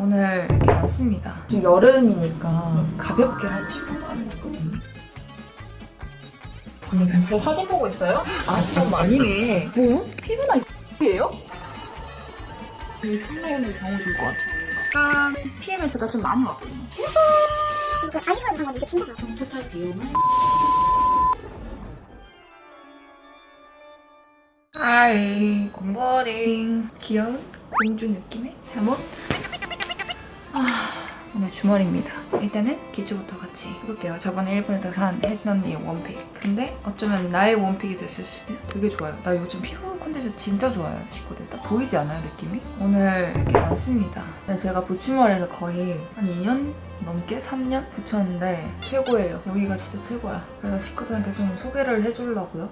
오늘 이렇게 왔습니다. 좀 여름이니까 가볍게 하고 싶은 거 하나 있거든요. 아니 진짜 사진 보고 있어요? 아 좀 아니네. 뭐요? 피부나 이에요? 이 톤라인이 너무 좋을 것 같아요. 약간 PMS가 좀 많이 왔거든요. 그 아이소에서 산 건데 이게 진짜 좋아. 토탈 비용은 하이 굿모닝. 귀여운 공주 느낌의 잠옷. 오늘 주말입니다. 일단은 기초부터 같이 해볼게요. 저번에 일본에서 산 혜진 언니의 원픽. 근데 어쩌면 나의 원픽이 됐을 수도. 되게 좋아요. 나 요즘 피부 컨디션 진짜 좋아요. 식구들 딱 보이지 않아요, 느낌이? 오늘 이렇게 왔습니다. 근데 제가 붙임머리를 거의 한 2년 넘게? 3년? 붙였는데 최고예요. 여기가 진짜 최고야. 그래서 식구들한테 좀 소개를 해주려고요.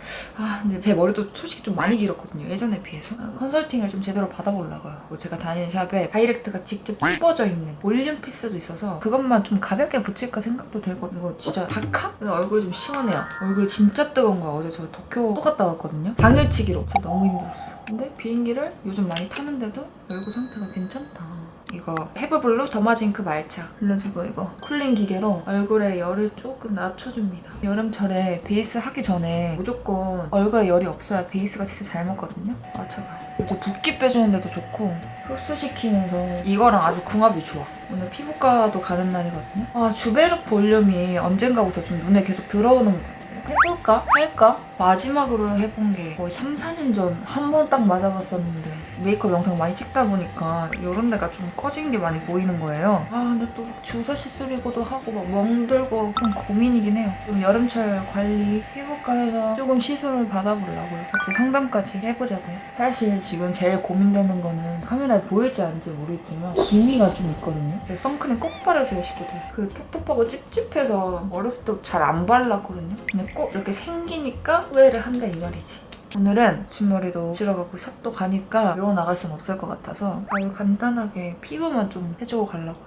근데 제 머리도 솔직히 좀 많이 길었거든요. 예전에 비해서. 컨설팅을 좀 제대로 받아보려고요. 제가 다니는 샵에 다이렉트가 직접 찝어져 있는 볼륨 피스도 있어서 그것만 좀 가볍게 붙일까 생각도 들거든요. 이거 진짜 박하? 그래서 얼굴이 좀 시원해요. 얼굴이 진짜 뜨거운 거야. 어제 저 도쿄 또 갔다 왔거든요. 당일치기로. 진짜 너무 힘들었어. 근데 비행기를 요즘 많이 타는데도 얼굴 상태가 괜찮다. 이거 헤브블루 더마징크 말차 블러주고 이거 쿨링 기계로 얼굴에 열을 조금 낮춰줍니다. 여름철에 베이스 하기 전에 무조건 얼굴에 열이 없어야 베이스가 진짜 잘 먹거든요. 맞춰봐요. 이제 붓기 빼주는데도 좋고 흡수시키면서 이거랑 아주 궁합이 좋아. 오늘 피부과도 가는 날이거든요. 주베룩 볼륨이 언젠가부터 좀 눈에 계속 들어오는 거예요. 해볼까? 할까? 마지막으로 해본 게 거의 3, 4년 전 한 번 딱 맞아봤었는데 메이크업 영상 많이 찍다 보니까 이런 데가 좀 꺼진 게 많이 보이는 거예요. 근데 또 주사 시술이고도 하고 막 멍들고 좀 고민이긴 해요. 좀 여름철 관리 피부과에서 조금 시술을 받아보려고요. 같이 상담까지 해보자고요. 사실 지금 제일 고민되는 거는 카메라에 보일지 않을지 모르겠지만 기미가 좀 있거든요. 선크림 꼭 바르세요, 식구들. 그 텁텁하고 찝찝해서 어렸을 때부터 잘 안 발랐거든요. 근데 꼭 이렇게 생기니까 후회를 한다 이 말이지. 오늘은 뒷머리도 지러가고 샵도 가니까 이러고 나갈 순 없을 것 같아서 아주 간단하게 피부만 좀 해주고 가려고.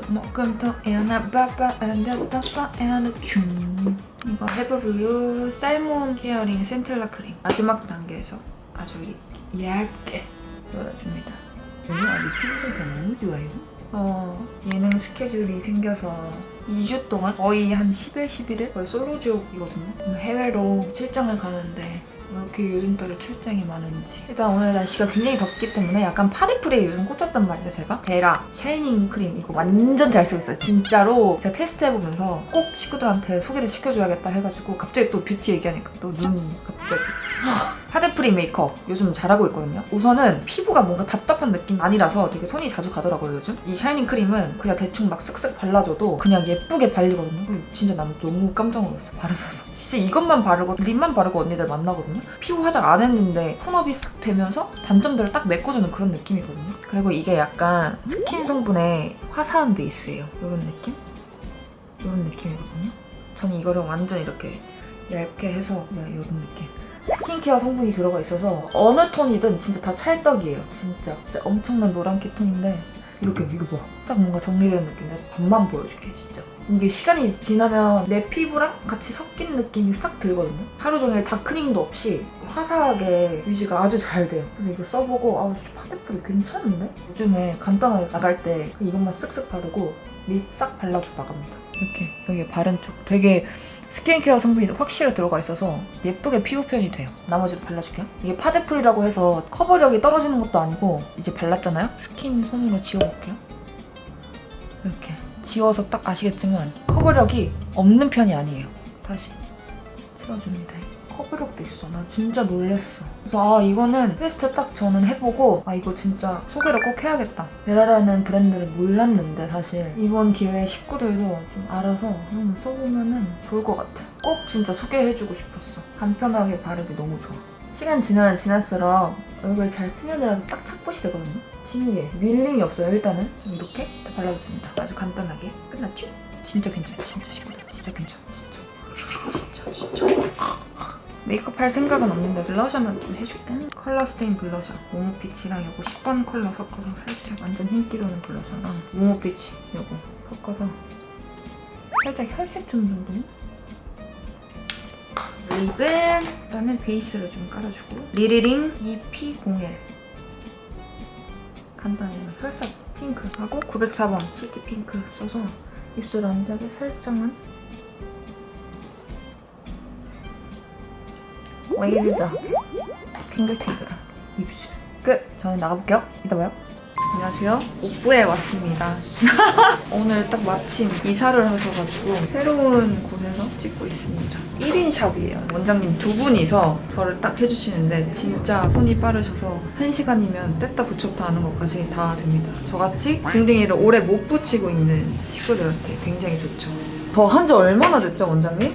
목금토 에어나 빠빠 안돼 빠빠 에어나 춤. 이거 헤브블루 살몬 케어링 센텔라 크림 마지막 단계에서 아주 얇게 넣어줍니다. 아니 피부 상태 너무 좋아요. 예능 스케줄이 생겨서 2주 동안 거의 한 10일, 11일? 거의 솔로지옥이거든요. 해외로 출장을 가는데 왜 이렇게 요즘따라 출장이 많은지. 일단 오늘 날씨가 굉장히 덥기 때문에 약간 파데프레에 요즘 꽂혔단 말이죠, 제가. 베라 샤이닝 크림 이거 완전 잘 쓰고 있어요. 진짜로 제가 테스트 해보면서 꼭 식구들한테 소개를 시켜줘야겠다 해가지고 갑자기 또 뷰티 얘기하니까 또 눈이 갑자기 파데프리 메이크업 요즘 잘하고 있거든요. 우선은 피부가 뭔가 답답한 느낌 아니라서 되게 손이 자주 가더라고요, 요즘. 이 샤이닝 크림은 그냥 대충 막 쓱쓱 발라줘도 그냥 예쁘게 발리거든요. 진짜 난 너무 깜짝 놀랐어요, 바르면서. 진짜 이것만 바르고 립만 바르고 언니들 만나거든요. 피부 화장 안 했는데 톤업이 싹 되면서 단점들을 딱 메꿔주는 그런 느낌이거든요. 그리고 이게 약간 스킨 성분의 화사한 베이스예요. 이런 느낌? 이런 느낌이거든요. 저는 이거를 완전 이렇게 얇게 해서 그냥 이런 느낌. 스킨케어 성분이 들어가 있어서 어느 톤이든 진짜 다 찰떡이에요. 진짜 엄청난 노란기 톤인데 이렇게 이거 봐. 딱 뭔가 정리된 느낌. 내가 반만 보여줄게, 진짜. 이게 시간이 지나면 내 피부랑 같이 섞인 느낌이 싹 들거든요. 하루 종일 다크닝도 없이 화사하게 유지가 아주 잘 돼요. 그래서 이거 써보고 파데프리 괜찮은데? 요즘에 간단하게 나갈 때 이것만 쓱쓱 바르고 립 싹 발라주고 나갑니다. 이렇게 여기 바른 쪽 되게 스킨케어 성분이 확실히 들어가 있어서 예쁘게 피부 표현이 돼요. 나머지도 발라줄게요. 이게 파데프리라고 해서 커버력이 떨어지는 것도 아니고 이제 발랐잖아요? 스킨 손으로 지워볼게요. 이렇게 지워서 딱 아시겠지만 커버력이 없는 편이 아니에요. 다시 채워줍니다. 커버력도 있어. 나 진짜 놀랬어. 그래서 이거는 테스트 딱 저는 해보고 이거 진짜 소개를 꼭 해야겠다. 베라라는 브랜드를 몰랐는데 사실 이번 기회에 식구들도 좀 알아서 한번 써보면 좋을 것 같아. 꼭 진짜 소개해주고 싶었어. 간편하게 바르기 너무 좋아. 시간 지나면 지날수록 얼굴 잘 스며들어서 딱 착붙이 되거든요. 신기해. 밀림이 없어요. 일단은 이렇게 다 발라줬습니다. 아주 간단하게 끝났죠? 진짜 괜찮아. 진짜 식구들 진짜 괜찮아. 진짜 메이크업 할 생각은 없는데 블러셔만 좀 해줄게. 컬러 스테인 블러셔 모모피치랑 요거 10번 컬러 섞어서 살짝 완전 흰기 도는 블러셔랑 모모피치 요거 섞어서 살짝 혈색 주는 정도? 립은 일단은 베이스를 좀 깔아주고 리리링 EP01 간단해요. 혈색 핑크 하고 904번 시티 핑크 써서 입술 안짝에 살짝만 레이즈다 탱글탱글한 입술 끝! 저는 나가볼게요. 이따 봐요. 안녕하세요. 옥부에 왔습니다. 오늘 딱 마침 이사를 하셔가지고 새로운 곳에서 찍고 있습니다. 1인 샵이에요. 원장님 두 분이서 저를 딱 해주시는데 진짜 손이 빠르셔서 1시간이면 뗐다 붙였다 하는 것까지 다 됩니다. 저같이 궁둥이를 오래 못 붙이고 있는 식구들한테 굉장히 좋죠. 저 한 지 얼마나 됐죠, 원장님?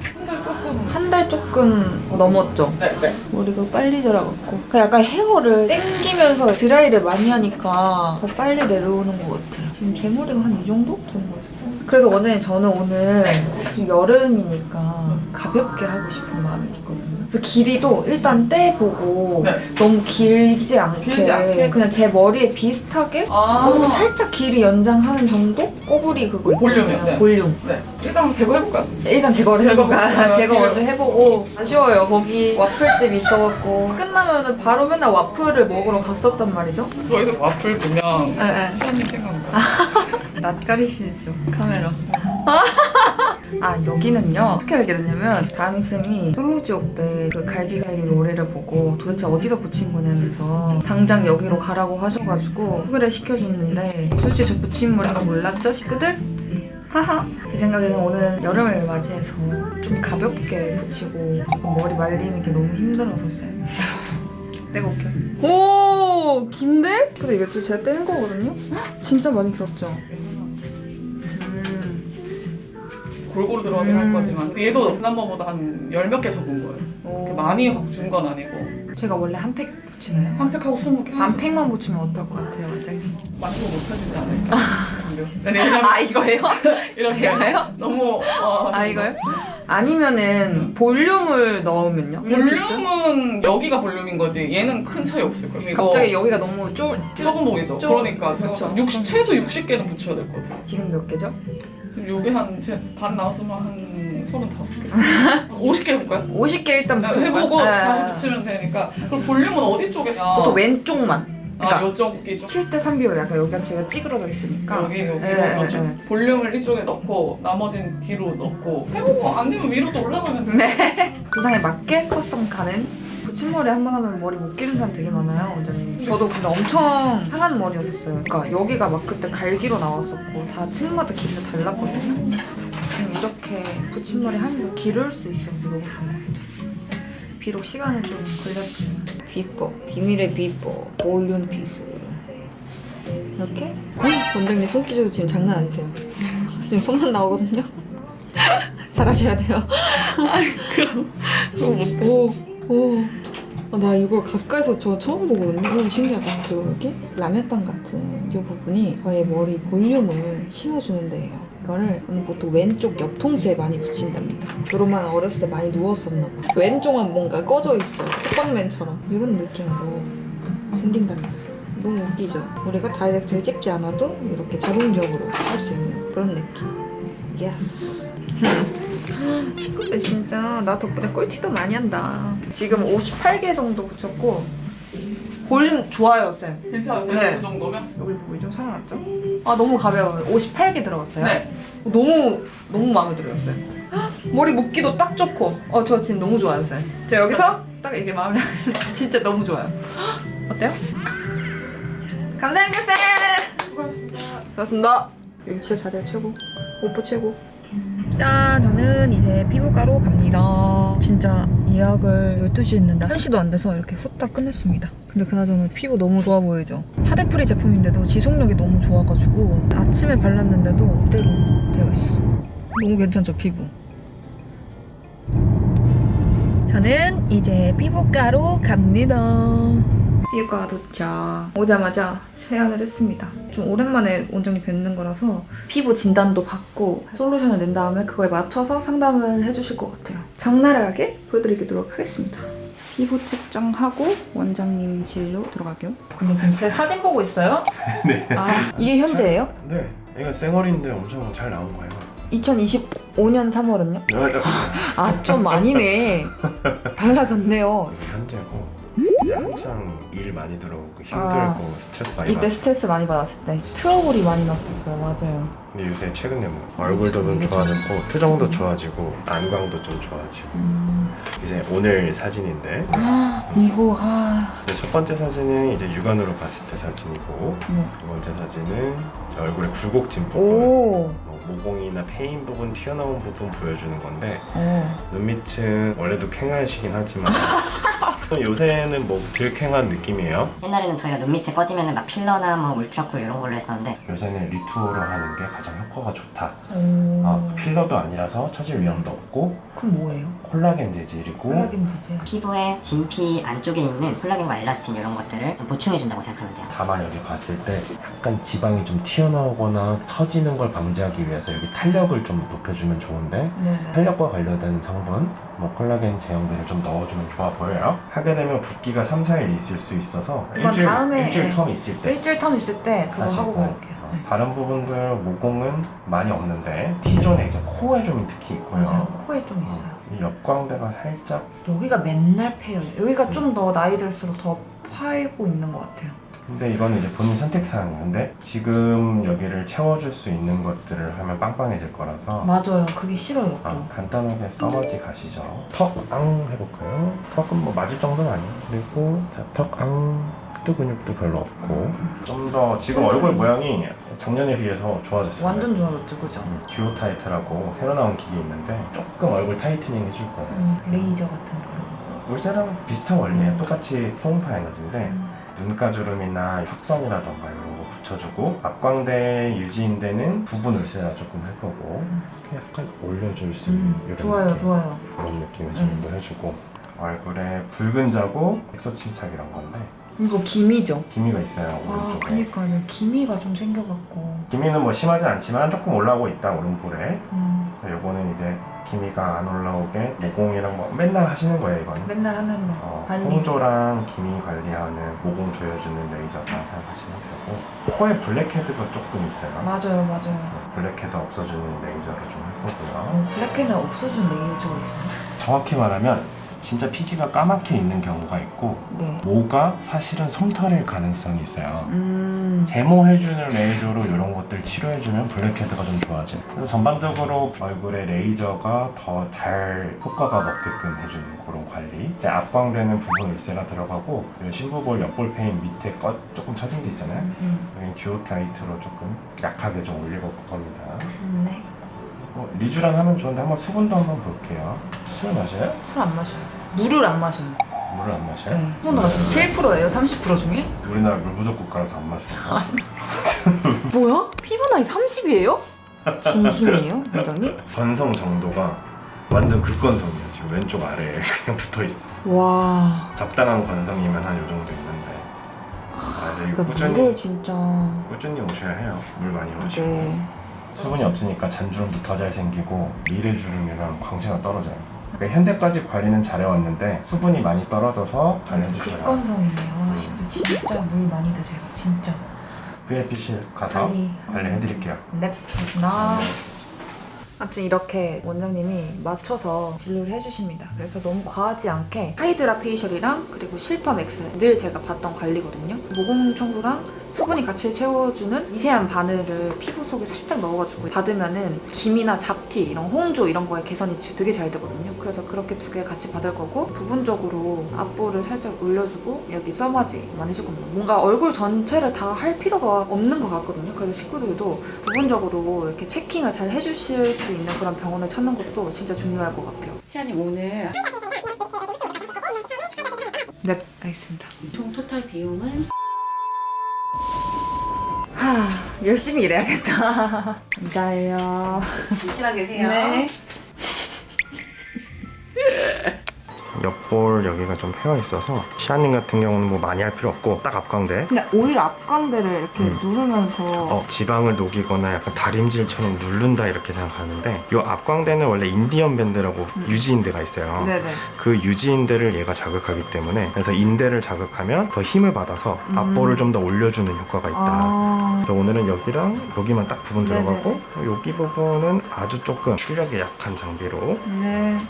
한 달 조금 넘었죠? 네. 머리가 빨리 자라갖고 약간 헤어를 땡기면서 드라이를 많이 하니까 더 빨리 내려오는 것 같아요. 지금 제 머리가 한 이 정도 되는 것 같아요. 그래서 저는 오늘 좀 여름이니까 가볍게 하고 싶은 마음이 있거든요. 그래서 길이도 일단 떼보고 너무 길지 않게 그냥 제 머리에 비슷하게 거기서 살짝 길이 연장하는 정도? 꼬부리 그거 있잖아요. 볼륨. 네. 일단 한번 제거해볼까요? 일단 제거를 해볼까? 제거 제거 먼저 해보고 아쉬워요. 거기 와플집 있어갖고 끝나면은 바로 맨날 와플을 먹으러 갔었단 말이죠. 저희도 와플 보면 네. 시원히 생각나요. 낯가리시죠 카메라. 아 여기는요 어떻게 알게 됐냐면 다미쌤이 솔로지옥 때 그 갈기갈기 노래를 보고 도대체 어디서 붙인 거냐면서 당장 여기로 가라고 하셔가지고 소개를 시켜줬는데 솔직히 저 붙임머리가 몰랐죠 식구들? 하하. 제 생각에는 오늘 여름을 맞이해서 좀 가볍게 붙이고 머리 말리는 게 너무 힘들어서어요. 내가 올게요. 오 긴데? 근데 이게 또 제가 떼는 거거든요? 진짜 많이 길었죠? 골고루 들어가긴 할 거지만 얘도 지난번보다 한 10몇 개 적은 거예요. 오. 많이 확 준 건 아니고 제가 원래 한 팩 붙이나요? 한 팩하고 20개 한 팩만 붙이면 어떨 것 같아요, 원장님? 많이 못하지는 않을까. 왜냐면 이거예요? 이렇게 이거요? 너무 이거요? 아니면은 볼륨을 넣으면요? 볼륨은 여기가 볼륨인 거지 얘는 큰 차이 없을 거예요. 이거 갑자기 여기가 너무 조금 보이죠? 그러니까 그렇죠. 최소 60개는 붙여야 될 것 같아요. 지금 몇 개죠? 지금 여기 반 나왔으면 한 35개 50개 해볼까요? 50개 일단 붙여볼까요? 해보고 다시 붙이면 되니까. 그럼 볼륨은 어디 쪽에서? 보통 왼쪽만. 그러니까 이쪽 7대3 비율 약간 여기가 제가 찌그러져 있으니까 여기 네. 볼륨을 이쪽에 넣고 나머지는 뒤로 넣고 해보고 안 되면 위로 또 올라가면 돼. 네. 두상에 맞게 커스텀 가는 붙임머리 한 번 하면 머리 못 기른 사람 되게 많아요, 원장님. 저도 근데 엄청 상한 머리였었어요. 그러니까 여기가 막 그때 갈기로 나왔었고 다 층마다 길이가 달랐거든요. 지금 이렇게 붙임머리 하면서 기를 수 있어서 너무 좋은 것 같아요. 비록 시간은 좀 걸렸지만 비법, 비밀의 비법, 볼륨 피스 이렇게? 원장님 손기저도 지금 장난 아니세요. 지금 손만 나오거든요. 잘하셔야 돼요. 그럼 못해. 오. 나 이거 가까이서 저 처음 보거든요. 너무 신기하다. 그리고 여기 라면빵 같은 이 부분이 저의 머리 볼륨을 심어주는 데예요. 이거를 저는 보통 왼쪽 옆통수에 많이 붙인답니다. 그러면 어렸을 때 많이 누웠었나 봐. 왼쪽은 뭔가 꺼져 있어. 호빵맨처럼 이런 느낌으로 생긴답니다. 너무 웃기죠? 우리가 다이렉트를 찝지 않아도 이렇게 자동적으로 할 수 있는 그런 느낌. 예스. 식구들 진짜 나 덕분에 꿀티도 많이 한다. 지금 58개 정도 붙였고 볼륨 좋아요, 쌤. 괜찮아요? 네. 그 정도면? 여기 부분이 좀 살아났죠? 너무 가벼워요. 58개 들어갔어요. 네. 너무 마음에 들어요, 쌤. 머리 묶기도 딱 좋고 저 지금 너무 좋아요, 쌤. 저 여기서 딱 이게 마음에 진짜 너무 좋아요. 어때요? 감사합니다, 쌤! 수고하셨습니다. 여기 진짜 자리가 최고. 오빠 최고. 짠! 저는 이제 피부과로 갑니다. 진짜 예약을 12시에 했는데 1시도 안 돼서 이렇게 후딱 끝냈습니다. 근데 그나저나 피부 너무 좋아 보이죠? 파데프리 제품인데도 지속력이 너무 좋아가지고 아침에 발랐는데도 그대로 되어 있어. 너무 괜찮죠, 피부? 저는 이제 피부과로 갑니다. 피부과 도착. 오자마자 세안을 했습니다. 좀 오랜만에 원장님 뵙는 거라서 피부 진단도 받고 솔루션을 낸 다음에 그거에 맞춰서 상담을 해주실 것 같아요. 적나라하게 보여드리도록 하겠습니다. 피부 측정하고 원장님 진료 들어갈게요. 근데 지금 제 사진 보고 있어요? 네. 이게 현재예요? 네. 이거 생얼인데 엄청 잘 나온 거예요. 2025년 3월은요? 좀 아니네. 달라졌네요. 이게 현재고 이제 한창 일 많이 들어오고 힘들고 아, 스트레스 많이 이때 받고. 스트레스 많이 받았을 때 트러블이 많이 났었어요. 맞아요. 근데 요새 최근에 뭐 얼굴도 좀 이게 좋아졌고 표정도 좋아지고 안광도 좀 좋아지고. 이제 오늘 사진인데 이거 이제 첫 번째 사진은 이제 육안으로 봤을 때 사진이고 네. 두 번째 사진은 얼굴에 굴곡진 부분, 오. 뭐 모공이나 페인 부분, 튀어나온 부분 보여주는 건데 어. 눈밑은 원래도 캥하시긴 하지만 요새는 뭐 덜 캥한 느낌이에요. 옛날에는 저희가 눈밑에 꺼지면 막 필러나 뭐 울트라쿨 이런 걸로 했었는데 요새는 리투어로 하는 게 가장 효과가 좋다. 오. 필러도 아니라서 처질 위험도 없고 그럼 뭐예요? 콜라겐 재질이고 콜라겐 재질. 피부의 진피 안쪽에 있는 콜라겐과 엘라스틴 이런 것들을 좀 보충해준다고 생각하면 돼요. 다만 여기 봤을 때 약간 지방이 좀 튀어나오거나 처지는 걸 방지하기 위해서 여기 탄력을 좀 높여주면 좋은데 네네. 탄력과 관련된 성분, 뭐 콜라겐 제형들을 좀 넣어주면 좋아 보여요. 하게 되면 붓기가 3, 4일 있을 수 있어서 이건 다음에 일주일 텀 있을 때 일주일 텀 있을 때 그거 다시 하고 입고. 갈게요. 네. 다른 부분들 모공은 많이 없는데 T존에 이제 코에 좀 특히 있고요. 맞아요. 코에 좀 있어요. 이 옆광대가 살짝 여기가 맨날 패여요. 여기가 좀 더 나이 들수록 더 파이고 있는 것 같아요. 근데 이거는 이제 본인 선택사항인데 지금 여기를 채워줄 수 있는 것들을 하면 빵빵해질 거라서 맞아요. 그게 싫어요. 또. 간단하게 써머지 가시죠. 턱앙 해볼까요? 턱은 뭐 맞을 정도는 아니에요. 그리고 자, 턱앙 또 근육도 별로 없고 좀 더 지금 얼굴 모양이 작년에 비해서 좋아졌어요. 완전 좋아졌죠, 그죠? 듀오 타이트라고 새로 나온 기계 있는데 조금 얼굴 타이트닝 해줄 거예요. 레이저 같은 그런. 울세랑 비슷한 원리예요. 똑같이 초음파 에너지인데 거. 눈가주름이나 턱선이라던가 이런 거 붙여주고 앞광대 유지인대는 부분 울세라 조금 할 거고 이렇게 약간 올려줄 수 있는 이런 좋아요, 느낌. 좋아요. 그런 느낌의 정도 해주고 얼굴에 붉은 자국, 색소 침착 이런 건데 이거 기미죠? 기미가 있어요 아, 오른쪽에. 그니까요. 기미가 좀 생겨갖고. 기미는 뭐 심하지 않지만 조금 올라오고 있다 오른볼에. 음, 요거는 이제 기미가 안 올라오게 모공이랑 뭐 맨날 하시는 거예요 이거는. 맨날 하는 거. 관리. 홍조랑 기미 관리하는 모공 조여주는 레이저다 생각하시면 되고 코에 블랙헤드가 조금 있어요. 맞아요, 맞아요. 블랙헤드 없어주는 레이저를 좀 할 거고요. 블랙헤드 없어진 레이저가 있어요. 정확히 말하면 진짜 피지가 까맣게 있는 경우가 있고 네. 모가 사실은 솜털일 가능성이 있어요. 제모해주는 레이저로 이런 것들 치료해주면 블랙헤드가 좀 좋아져요. 그래서 전반적으로 얼굴에 레이저가 더 잘 효과가 먹게끔 해주는 그런 관리. 이제 앞광대는 부분 울세라 들어가고 그리고 심부볼 옆볼 페인 밑에 조금 처진 데 있잖아요. 여기 듀오 타이트로 조금 약하게 좀 올리고 볼 겁니다. 네. 리쥬란 하면 좋은데 한번 수분도 한번 볼게요. 술 마셔요? 술 안 마셔요. 물을 안 마셔요. 물을 안 마셔요? 네. 수분도가 7%예요? 30% 중에? 우리나라 물 부족 국가라서 안 마셔서. 뭐야? 피부 나이 30이에요? 진심이에요, 원장님? 건성 정도가 완전 극건성이에요. 지금 왼쪽 아래에 그냥 붙어 있어. 와. 적당한 건성이면 한 요 정도 있는데. 이제 이거 그러니까 물을 진짜. 꾸준히 오셔야 해요. 물 많이 마시고. 네. 수분이 없으니까 잔주름도 더 잘 생기고 미래주름이랑 광채가 떨어져요. 그러니까 현재까지 관리는 잘해왔는데 수분이 많이 떨어져서 관리해주셔야 극건성이네요. 와, 진짜 물 많이 드세요. 진짜. VIP실 가서 관리해드릴게요. 네, 고맙습니다. 아무튼 이렇게 원장님이 맞춰서 진료를 해주십니다. 그래서 너무 과하지 않게 하이드라 페이셜이랑 그리고 실파 맥스 늘 제가 봤던 관리거든요. 모공 청소랑 수분이 같이 채워주는 미세한 바늘을 피부 속에 살짝 넣어가지고 받으면은 기미나 잡티, 이런 홍조 이런 거에 개선이 되게 잘 되거든요. 그래서 그렇게 두 개 같이 받을 거고 부분적으로 앞볼을 살짝 올려주고 여기 써마지만 해줄 겁니다. 뭔가 얼굴 전체를 다 할 필요가 없는 것 같거든요. 그래서 식구들도 부분적으로 이렇게 체킹을 잘 해주실 수 있는 그런 병원을 찾는 것도 진짜 중요할 것 같아요. 시아님 오늘 네, 알겠습니다. 총 토탈 비용은 열심히 일해야겠다. 감사해요. 잠시만 계세요. 네. 옆볼 여기가 좀 패여 있어서 시아님 같은 경우는 뭐 많이 할 필요 없고 딱 앞광대. 근데 오히려 앞광대를 이렇게 누르면 더 지방을 녹이거나 약간 다림질처럼 누른다 이렇게 생각하는데 이 앞광대는 원래 인디언 밴드라고 유지인대가 있어요. 네네. 그 유지인대를 얘가 자극하기 때문에 그래서 인대를 자극하면 더 힘을 받아서 앞볼을 좀 더 올려주는 효과가 있다. 그래서 오늘은 여기랑 여기만 딱 부분 네네. 들어가고 여기 부분은 아주 조금 출력이 약한 장비로 네.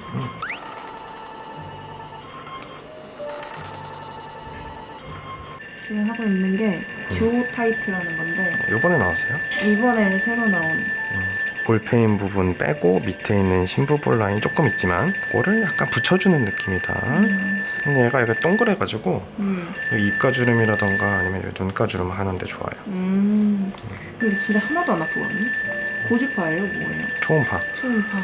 지금 하고 있는 게 듀오타이트라는 건데 요번에 나왔어요? 이번에 새로 나온 볼페인 부분 빼고 밑에 있는 심부볼 라인 조금 있지만 그거를 약간 붙여주는 느낌이다. 근데 얘가 이게 동그래가지고 여기 입가주름이라던가 아니면 여기 눈가주름 하는데 좋아요. 근데 진짜 하나도 안 아프거든요? 고주파예요? 뭐예요? 초음파. 초음파.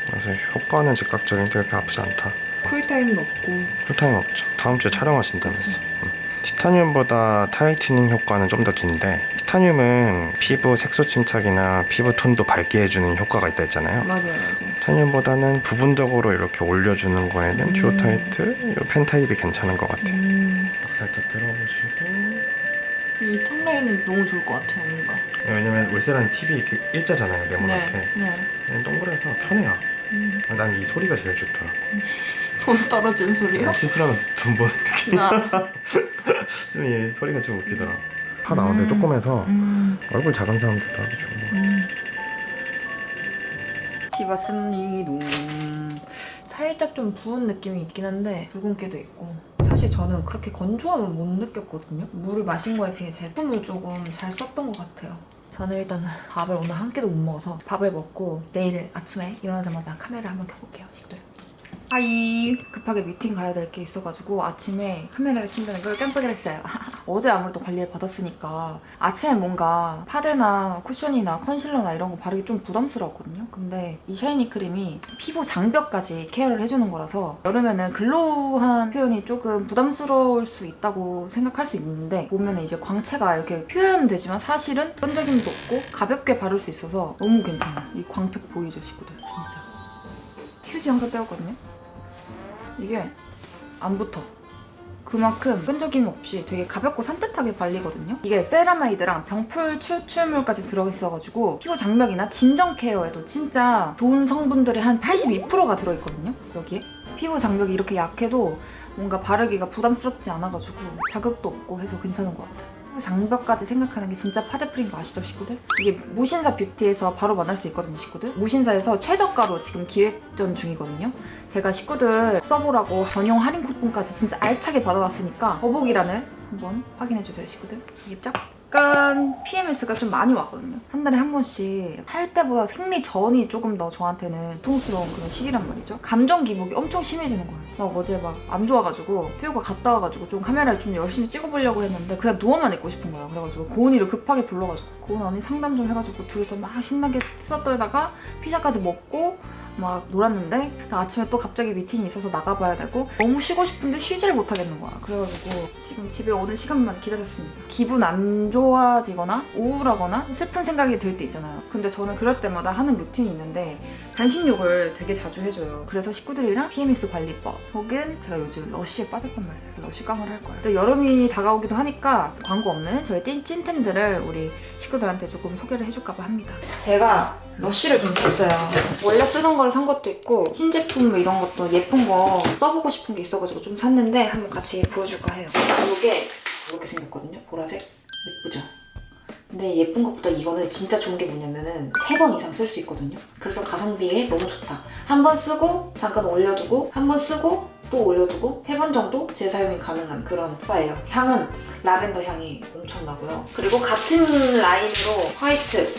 그래서 효과는 즉각적인데 그렇게 아프지 않다. 쿨타임도 없고. 쿨타임 없죠. 다음 주에 촬영하신다면서. 티타늄보다 타이트닝 효과는 좀 더 긴데 티타늄은 피부 색소 침착이나 피부 톤도 밝게 해주는 효과가 있다 했잖아요. 맞아요. 티타늄보다는 부분적으로 이렇게 올려주는 거에는 듀오타이트, 이 펜타입이 괜찮은 것 같아요. 살짝 들어보시고. 이 턱 라인은 너무 좋을 것 같아요, 뭔가. 왜냐면 울세라는 팁이 이렇게 일자잖아요, 네모나게. 네. 얘는 동그래서 편해요. 난 이 소리가 제일 좋더라고. 돈 떨어지는 소리요? 시술하면서 돈 버는 느낌. 아. 좀 이 소리가 좀 웃기더라. 파 나오는데 조금 해서 얼굴 작은 사람들도 하기 좋은 것 같아. 집었습니다. 살짝 좀 부은 느낌이 있긴 한데 붉은기도 있고 사실 저는 그렇게 건조함은 못 느꼈거든요. 물을 마신 거에 비해 제품을 조금 잘 썼던 것 같아요. 저는 일단 밥을 오늘 한 끼도 못 먹어서 밥을 먹고 내일 아침에 일어나자마자 카메라 한번 켜볼게요, 식들. 하이! 급하게 미팅 가야 될 게 있어가지고 아침에 카메라를 킨다는 걸 깜빡을 했어요. 어제 아무래도 관리를 받았으니까 아침에 뭔가 파데나 쿠션이나 컨실러나 이런 거 바르기 좀 부담스러웠거든요. 근데 이 샤이니 크림이 피부 장벽까지 케어를 해주는 거라서 여름에는 글로우한 표현이 조금 부담스러울 수 있다고 생각할 수 있는데 보면 이제 광채가 이렇게 표현되지만 사실은 끈적임도 없고 가볍게 바를 수 있어서 너무 괜찮아요. 이 광택 보이죠, 친구들? 진짜. 휴지 한 개 떼었거든요. 이게 안 붙어. 그만큼 끈적임 없이 되게 가볍고 산뜻하게 발리거든요. 이게 세라마이드랑 병풀 추출물까지 들어있어가지고 피부 장벽이나 진정 케어에도 진짜 좋은 성분들이 한 82%가 들어있거든요. 여기에. 피부 장벽이 이렇게 약해도 뭔가 바르기가 부담스럽지 않아가지고 자극도 없고 해서 괜찮은 것 같아요. 장벽까지 생각하는 게 진짜 파데프리인 거 아시죠, 식구들? 이게 무신사 뷰티에서 바로 만날 수 있거든요, 식구들. 무신사에서 최저가로 지금 기획전 중이거든요. 제가 식구들 써보라고 전용 할인 쿠폰까지 진짜 알차게 받아왔으니까 더보기란을 한번 확인해주세요, 식구들. 이게 약간 PMS가 좀 많이 왔거든요. 한 달에 한 번씩 할 때보다 생리 전이 조금 더 저한테는 고통스러운 그런 시기란 말이죠. 감정 기복이 엄청 심해지는 거예요. 막 어제 막 안 좋아가지고 피부가 갔다 와가지고 좀 카메라를 좀 열심히 찍어보려고 했는데 그냥 누워만 있고 싶은 거예요. 그래가지고 고은이를 급하게 불러가지고 고은 언니 상담 좀 해가지고 둘이서 막 신나게 쓰다가 피자까지 먹고 막 놀았는데 아침에 또 갑자기 미팅이 있어서 나가봐야 되고 너무 쉬고 싶은데 쉬지를 못하겠는 거야. 그래가지고 지금 집에 오는 시간만 기다렸습니다. 기분 안 좋아지거나 우울하거나 슬픈 생각이 들 때 있잖아요. 근데 저는 그럴 때마다 하는 루틴이 있는데 반신욕을 되게 자주 해줘요. 그래서 식구들이랑 PMS 관리법 혹은 제가 요즘 러쉬에 빠졌단 말이에요. 러쉬 강을 할 거예요. 근데 여름이 다가오기도 하니까 광고 없는 저의 찐템들을 우리 식구들한테 조금 소개를 해줄까 합니다. 제가 러쉬를 좀 샀어요. 원래 쓰던 거를 산 것도 있고 신제품 뭐 이런 것도 예쁜 거 써보고 싶은 게 있어가지고 좀 샀는데 한번 같이 보여줄까 해요. 이게 이렇게 생겼거든요. 보라색. 예쁘죠? 근데 예쁜 것보다 이거는 진짜 좋은 게 뭐냐면은 3번 이상 쓸 수 있거든요. 그래서 가성비에 너무 좋다. 한 번 쓰고 잠깐 올려두고 한 번 쓰고 또 올려두고 3번 정도 재사용이 가능한 그런 바예요. 향은 라벤더 향이 엄청나고요. 그리고 같은 라인으로 화이트,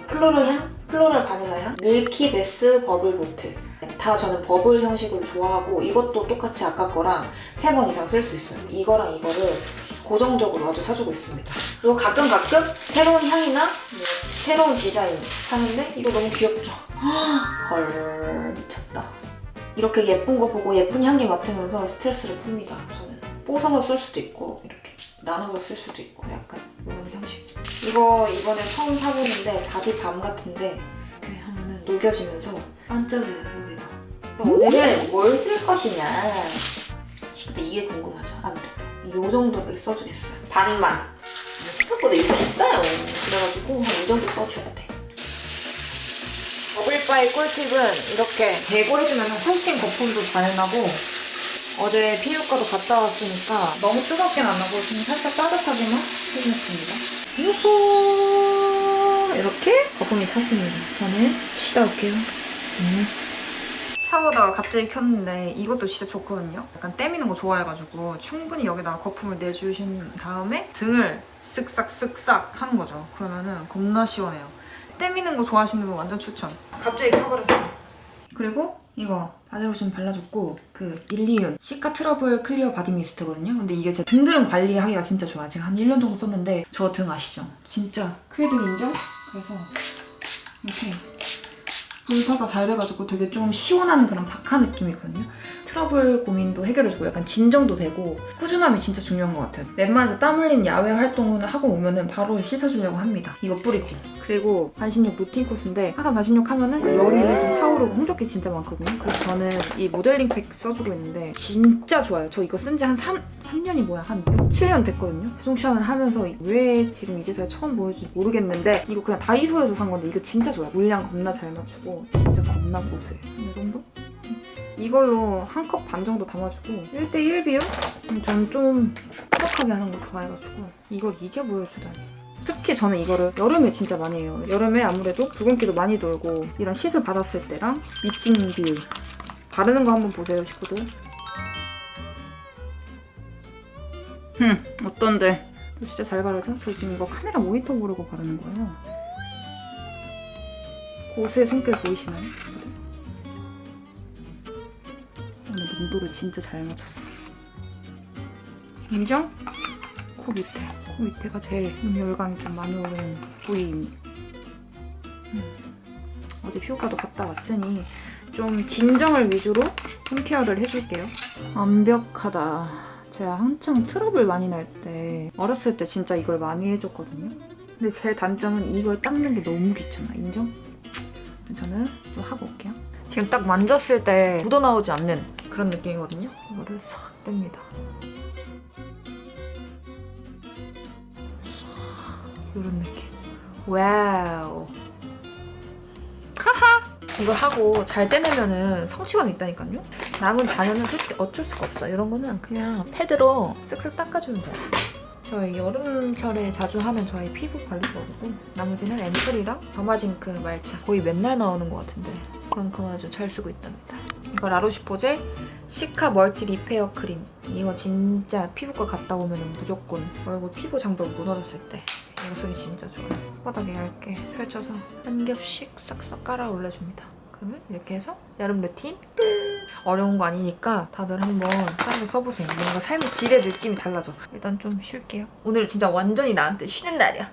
플로럴 향, 플로럴 바닐라 향, 밀키 베스 버블 보틀. 다 저는 버블 형식으로 좋아하고 이것도 똑같이 아까 거랑 3번 이상 쓸 수 있어요. 이거랑 이거를 고정적으로 아주 사주고 있습니다. 그리고 가끔 새로운 향이나 새로운 디자인 사는데 이거 너무 귀엽죠? 헐 미쳤다. 이렇게 예쁜 거 보고 예쁜 향기 맡으면서 스트레스를 풉니다. 저는 뽀사서 쓸 수도 있고 이렇게 나눠서 쓸 수도 있고 약간 이런 형식. 이거 이번에 처음 사보는데 바디 밤 같은데 이렇게 하면은 녹여지면서 반짝이는 봅니다. 오늘은 뭘 쓸 것이냐. 근데 이게 궁금하죠, 아무래도. 이 정도를 써주겠어요. 반만. 생각보다 이거 비싸요. 그래가지고 한 이 정도 써줘야 돼. 버블바의 꿀팁은 이렇게 대고 해주면 훨씬 거품도 잘 나고 어제 피부과도 갔다 왔으니까 너무 뜨겁게 안 하고 좀 살짝 따뜻하게만 해주겠습니다. 유후! 이렇게 거품이 찼습니다. 저는 쉬다 올게요. 샤워하다가 갑자기 켰는데 이것도 진짜 좋거든요. 약간 때미는 거 좋아해가지고 충분히 여기다가 거품을 내주신 다음에 등을 쓱싹쓱싹 하는 거죠. 그러면은 겁나 시원해요. 때미는 거 좋아하시는 분 완전 추천. 갑자기 켜버렸어. 그리고 이거 바디로션 발라줬고 그 일리윤 시카 트러블 클리어 바디 미스트거든요. 근데 이게 제 등드름 관리하기가 진짜 좋아요. 제가 한 1년 정도 썼는데 저 등 아시죠? 진짜 클등 인정? 그래서 이렇게 분사가 잘 돼가지고 되게 좀 시원한 그런 박하 느낌이거든요. 트러블 고민도 해결해주고 약간 진정도 되고 꾸준함이 진짜 중요한 것 같아요. 웬만해서 땀 흘린 야외 활동을 하고 오면은 바로 씻어주려고 합니다. 이거 뿌리고. 그리고 반신욕 루틴 코스인데 항상 반신욕 하면은 열이 좀 차오르고 홍조기 진짜 많거든요. 그래서 저는 이 모델링 팩 써주고 있는데 진짜 좋아요. 저 이거 쓴 지 한 3년이 뭐야? 한 6, 7년 됐거든요. 세정 시간을 하면서 왜 지금 이제서야 처음 보여줄지 모르겠는데 이거 그냥 다이소에서 산 건데 이거 진짜 좋아요. 물량 겁나 잘 맞추고 진짜 겁나 고소해요. 이 정도? 이걸로 한 컵 반 정도 담아주고 1대1 비율? 전 좀 꾸덕하게 하는 거 좋아해가지고 이걸 이제 보여주다니. 특히 저는 이거를 여름에 진짜 많이 해요. 여름에 아무래도 붉은기도 많이 돌고 이런 시술 받았을 때랑 미친 비율 바르는 거 한번 보세요, 식구들. 어떤데? 진짜 잘 바르죠? 저 지금 이거 카메라 모니터 보려고 바르는 거예요. 고수의 손길 보이시나요? 오늘 농도를 진짜 잘 맞췄어. 인정? 코 밑에. 코 밑에가 제일 열감이 좀 많이 오는 부위입니다. 어제 피부과도 갔다 왔으니 좀 진정을 위주로 홈케어를 해줄게요. 완벽하다. 제가 한창 트러블 많이 날 때 어렸을 때 진짜 이걸 많이 해줬거든요. 근데 제 단점은 이걸 닦는 게 너무 귀찮아. 인정? 저는 좀 하고 올게요. 지금 딱 만졌을 때 묻어나오지 않는 그런 느낌이거든요. 이거를 싹 뗍니다. 이런 느낌. 와우. 하하! 이걸 하고 잘 떼내면은 성취감이 있다니까요? 남은 잔여는 솔직히 어쩔 수가 없어. 이런 거는 그냥 패드로 쓱쓱 닦아주면 돼요. 저희 여름철에 자주 하는 저희 피부 관리법이고 나머지는 앰플이랑 더마징크 말차 거의 맨날 나오는 것 같은데 그만큼 아주 잘 쓰고 있답니다. 이거 라로슈포제 시카 멀티 리페어 크림. 이거 진짜 피부과 갔다 오면 무조건 얼굴 피부 장벽 무너졌을 때 이거 쓰기 진짜 좋아요. 바닥에 얇게 펼쳐서 한 겹씩 싹싹 깔아 올려줍니다. 그러면 이렇게 해서 여름 루틴 어려운 거 아니니까 다들 한번 따라서 써보세요. 뭔가 삶의 질의 느낌이 달라져. 일단 좀 쉴게요. 오늘 진짜 완전히 나한테 쉬는 날이야.